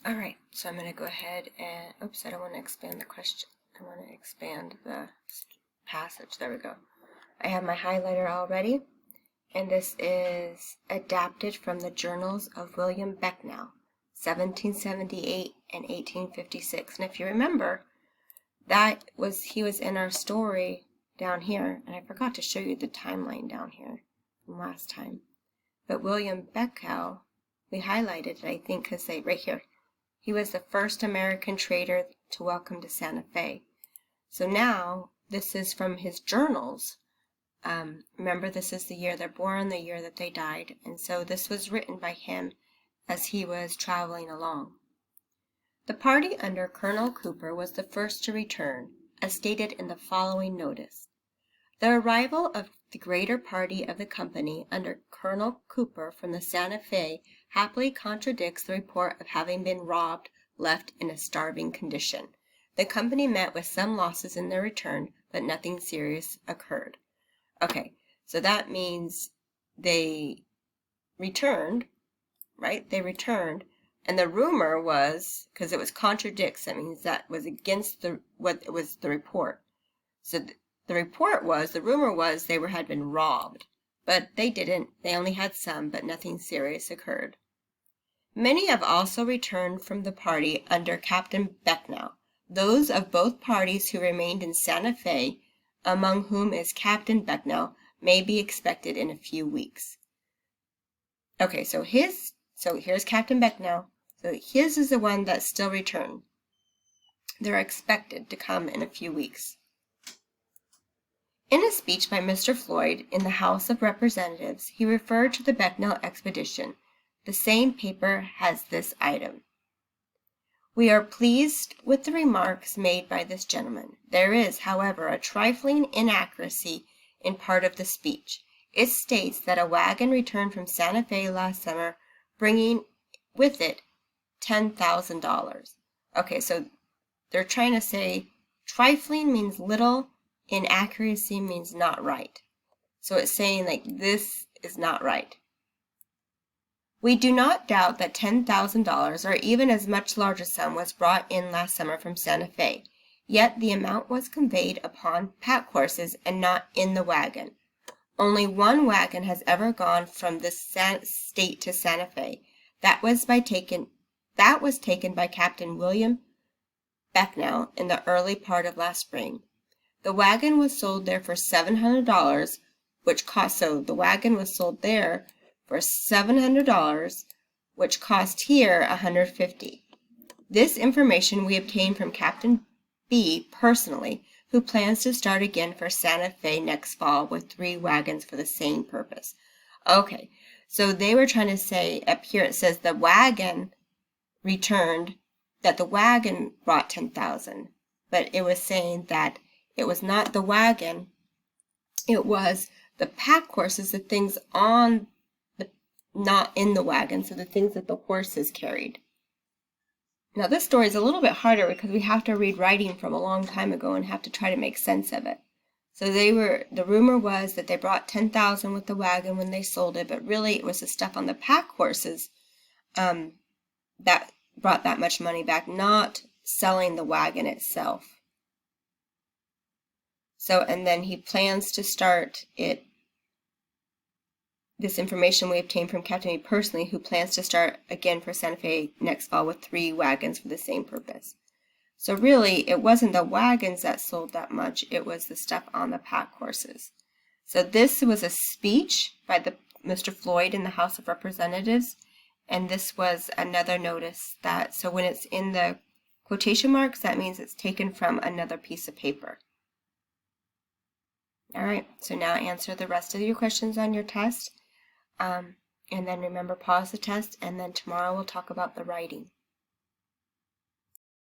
All right, so I'm going to go ahead and, oops, I don't want to expand the question. I want to expand the passage. There we go. I have my highlighter all ready, and this is adapted from the journals of William Becknow, 1778 and 1856. And if you remember, he was in our story down here, and I forgot to show you the timeline down here from last time. But William Becknow, we highlighted it, I think, because right here, he was the first American trader to welcome to Santa Fe. So now, this is from his journals. Remember, this is the year they're born, the year that they died. And so this was written by him as he was traveling along. The party under Colonel Cooper was the first to return, as stated in the following notice. The arrival of the greater party of the company under Colonel Cooper from the Santa Fe happily contradicts the report of having been robbed, left in a starving condition. The company met with some losses in their return, but nothing serious occurred. Okay, so that means they returned, right? They returned, and the rumor was, because it was contradicts, that means that was against what was the report. So the rumor was they had been robbed, but they didn't. They only had some, but nothing serious occurred. Many have also returned from the party under Captain Becknow, those of both parties who remained in Santa Fe, among whom is Captain Becknow, may be expected in a few weeks. Okay, so here's Captain Becknow. So his is the one that still returned. They're expected to come in a few weeks. In a speech by Mr. Floyd in the House of Representatives, he referred to the Becknow expedition. The same paper has this item. We are pleased with the remarks made by this gentleman. There is, however, a trifling inaccuracy in part of the speech. It states that a wagon returned from Santa Fe last summer, bringing with it $10,000. Okay, so they're trying to say trifling means little, inaccuracy means not right. So it's saying like this is not right. We do not doubt that $10,000 or even as much larger sum was brought in last summer from Santa Fe, yet the amount was conveyed upon pack horses and not in the wagon. Only one wagon has ever gone from this state to Santa Fe. That was taken by Captain William Becknow in the early part of last spring. The wagon was sold there for $700, the wagon was sold there for $700, which cost here $150. This information we obtained from Captain B personally, who plans to start again for Santa Fe next fall with 3 wagons for the same purpose. Okay, so they were trying to say, up here it says the wagon returned, that the wagon brought $10,000, but it was saying that it was not the wagon, it was the pack horses, the things on not in the wagon, so the things that the horses carried. Now this story is a little bit harder because we have to read writing from a long time ago and have to try to make sense of it. So the rumor was that they brought $10,000 with the wagon when they sold it, but really it was the stuff on the pack horses that brought that much money back, not selling the wagon itself. So, and then he plans to start it. This information we obtained from Captain B personally, who plans to start again for Santa Fe next fall with 3 wagons for the same purpose. So really, it wasn't the wagons that sold that much, it was the stuff on the pack horses. So this was a speech by Mr. Floyd in the House of Representatives, and this was another notice that, so when it's in the quotation marks, that means it's taken from another piece of paper. All right, so now answer the rest of your questions on your test. And then remember, pause the test, and then tomorrow we'll talk about the writing.